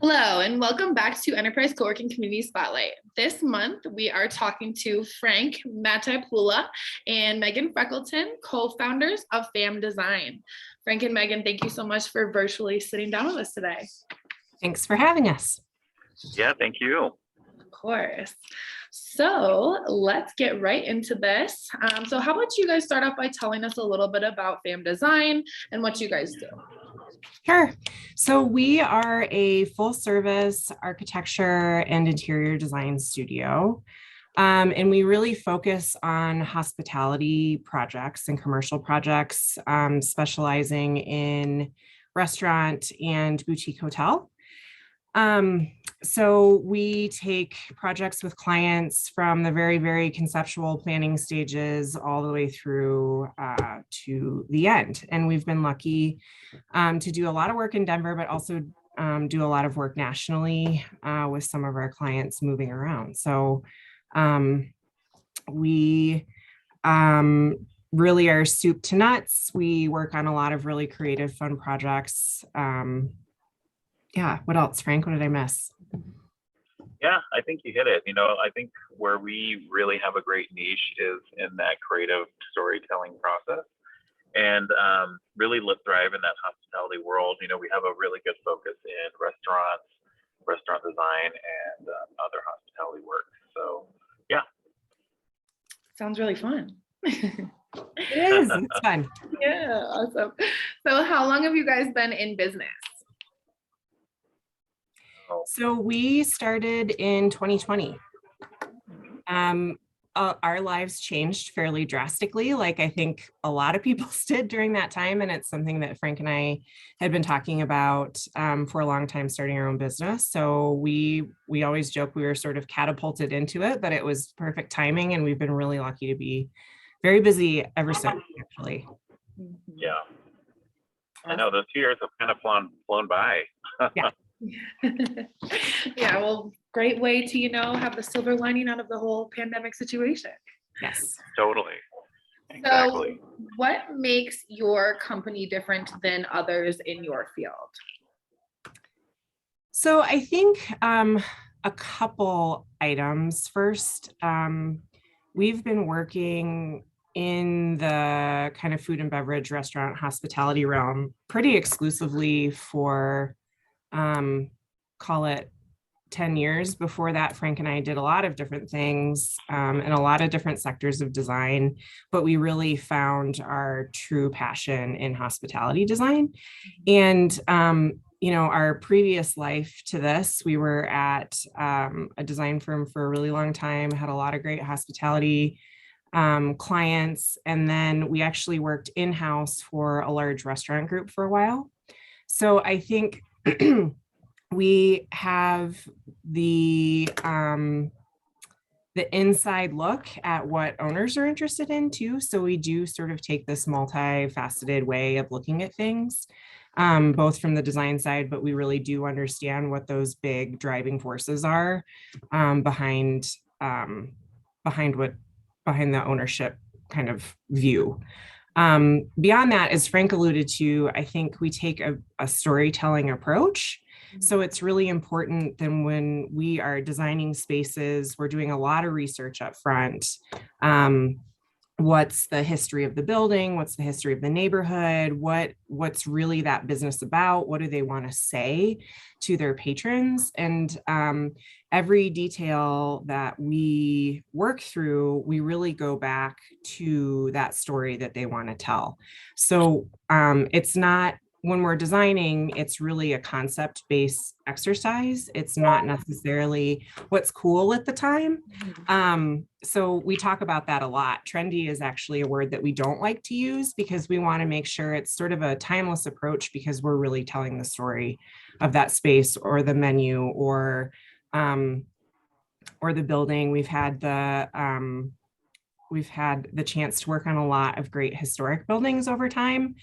Hello, and welcome back to Enterprise Coworking Community Spotlight. This month, we are talking to Frank Mataipule and Megan Freckelton, co-founders of FAM Design. Frank and Megan, thank you so much for virtually sitting down with us today. Thanks for having us. Yeah, thank you. Of course. So let's get right into this. So how about you guys start off by telling us a little bit about FAM Design and what you guys do? Sure. So we are a full service architecture and interior design studio. And we really focus on hospitality projects and commercial projects, specializing in restaurant and boutique hotel. So we take projects with clients from the very, very conceptual planning stages all the way through to the end. And we've been lucky to do a lot of work in Denver, but also do a lot of work nationally with some of our clients moving around. So we really are soup to nuts. We work on a lot of really creative, fun projects. Yeah, what else, Frank? What did I miss? Yeah, I think you hit it. I think where we really have a great niche is in that creative storytelling process and really thrive in that hospitality world. We have a really good focus in restaurants, restaurant design, and other hospitality work. So, yeah. Sounds really fun. It is. It's fun. Yeah, awesome. So how long have you guys been in business? So we started in 2020. Our lives changed fairly drastically, like I think a lot of people's did during that time. And it's something that Frank and I had been talking about for a long time, starting our own business. So we always joke we were sort of catapulted into it, but it was perfect timing. And we've been really lucky to be very busy ever since, actually. Yeah. I know those 2 years have kind of flown by. Yeah. Yeah, well, great way to, have the silver lining out of the whole pandemic situation. Yes. Totally. Exactly. So what makes your company different than others in your field? So I think a couple items. First, we've been working in the kind of food and beverage, restaurant, hospitality realm pretty exclusively for call it 10 years. Before that, Frank and I did a lot of different things in a lot of different sectors of design, but we really found our true passion in hospitality design. And, our previous life to this, we were at a design firm for a really long time, had a lot of great hospitality clients. And then we actually worked in-house for a large restaurant group for a while. So I think we have the inside look at what owners are interested in too. So we do sort of take this multifaceted way of looking at things, both from the design side, but we really do understand what those big driving forces are behind the ownership kind of view. Beyond that, as Frank alluded to, I think we take a storytelling approach. So it's really important that when we are designing spaces, we're doing a lot of research up front. What's the history of the building? What's the history of the neighborhood? What's really that business about? What do they want to say to their patrons? And every detail that we work through, we really go back to that story that they want to tell. So it's not, when we're designing, it's really a concept-based exercise. It's not necessarily what's cool at the time. So we talk about that a lot. Trendy is actually a word that we don't like to use because we want to make sure it's sort of a timeless approach because we're really telling the story of that space or the menu or the building. We've had the chance to work on a lot of great historic buildings over time.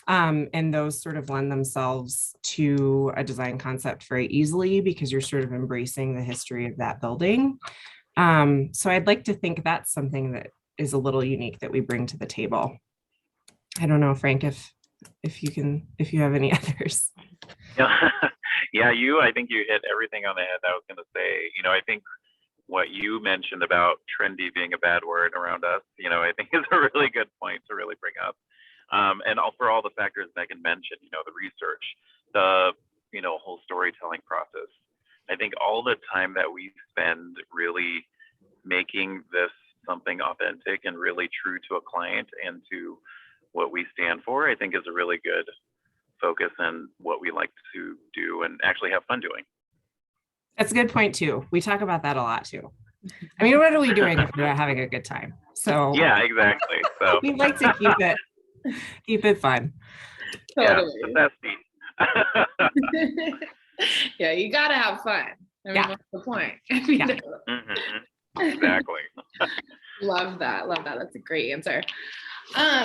And those sort of lend themselves to a design concept very easily because you're sort of embracing the history of that building. So I'd like to think that's something that is a little unique that we bring to the table. I don't know, Frank, if you have any others. Yeah, I think you hit everything on the head. I was going to say, I think what you mentioned about trendy being a bad word around us, I think is a really good point to really bring up. And for all the factors Megan mentioned, the research, the, whole storytelling process. I think all the time that we spend really making this something authentic and really true to a client and to what we stand for, I think is a really good focus and what we like to do and actually have fun doing. That's a good point too. We talk about that a lot too. I mean, what are we doing if we're not having a good time? So yeah, exactly. So we like to keep it fun. Totally. Yeah, that's neat. Yeah, you gotta have fun. I mean, Yeah. what's the point? Yeah. Exactly. Love that. Love that. That's a great answer.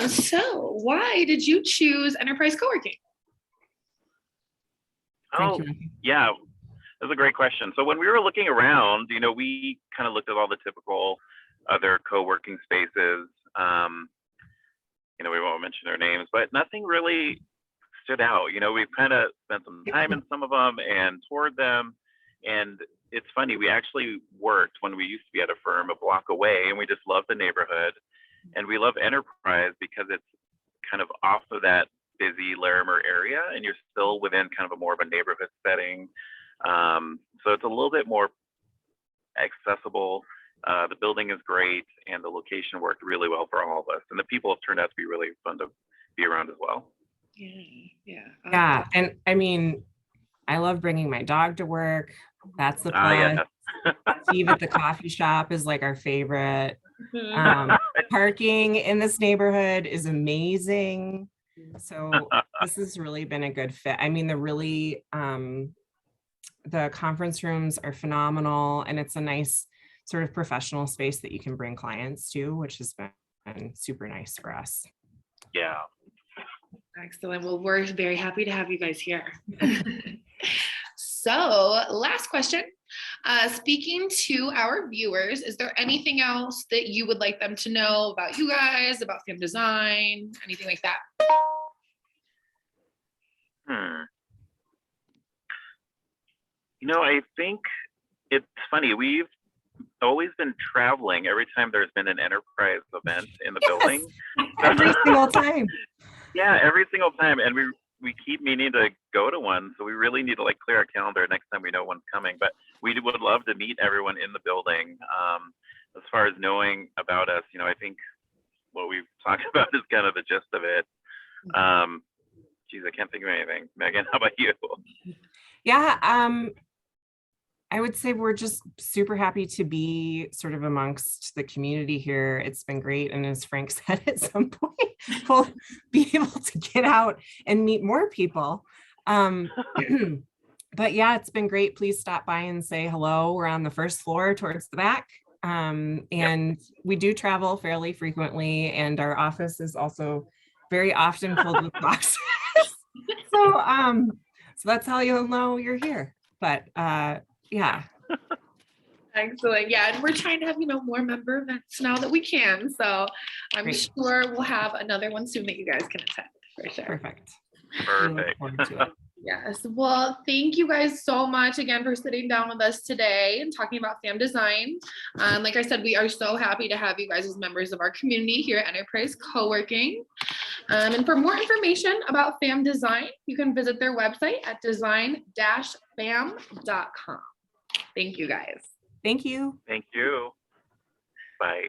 So why did you choose enterprise co-working? Oh, yeah, that's a great question. So when we were looking around, we kind of looked at all the typical other co-working spaces. We won't mention their names, but nothing really stood out. We've kind of spent some time in some of them and toured them. And it's funny, we actually worked when we used to be at a firm a block away, and we just love the neighborhood. And we love Enterprise because it's kind of off of that busy Larimer area, and you're still within kind of a more of a neighborhood setting. So it's a little bit more accessible. The building is great, and the location worked really well for all of us. And the people have turned out to be really fun to be around as well. Yeah. And I mean, I love bringing my dog to work. That's the plus. Yeah. Steve at the coffee shop is like our favorite. Parking in this neighborhood is amazing. So this has really been a good fit. I mean, the conference rooms are phenomenal, and it's a nice sort of professional space that you can bring clients to, which has been super nice for us. Yeah. Excellent. Well, we're very happy to have you guys here. So last question. Speaking to our viewers, is there anything else that you would like them to know about you guys, about Fam Design, anything like that? I think it's funny. We've always been traveling every time there's been an enterprise event in the building. Every single time. Yeah, every single time. And we keep meaning to go to one. So we really need to clear our calendar next time we know one's coming. But we would love to meet everyone in the building. As far as knowing about us, I think what we've talked about is kind of the gist of it. Geez, I can't think of anything. Megan, how about you? Yeah, I would say we're just super happy to be sort of amongst the community here. It's been great. And as Frank said, at some point, we'll be able to get out and meet more people. But yeah, it's been great. Please stop by and say hello. We're on the first floor towards the back. And we do travel fairly frequently. And our office is also very often filled with boxes. So that's how you'll know you're here. But yeah. Excellent. Yeah, and we're trying to have more member events now that we can. So I'm Great. sure we'll have another one soon that you guys can attend for sure. Perfect. Perfect. Yes. Well, thank you guys so much again for sitting down with us today and talking about Fam Design. Like I said, we are so happy to have you guys as members of our community here at Enterprise Co-working. And for more information about Fam Design, you can visit their website at design-fam.com. Thank you guys. Thank you. Thank you. Bye.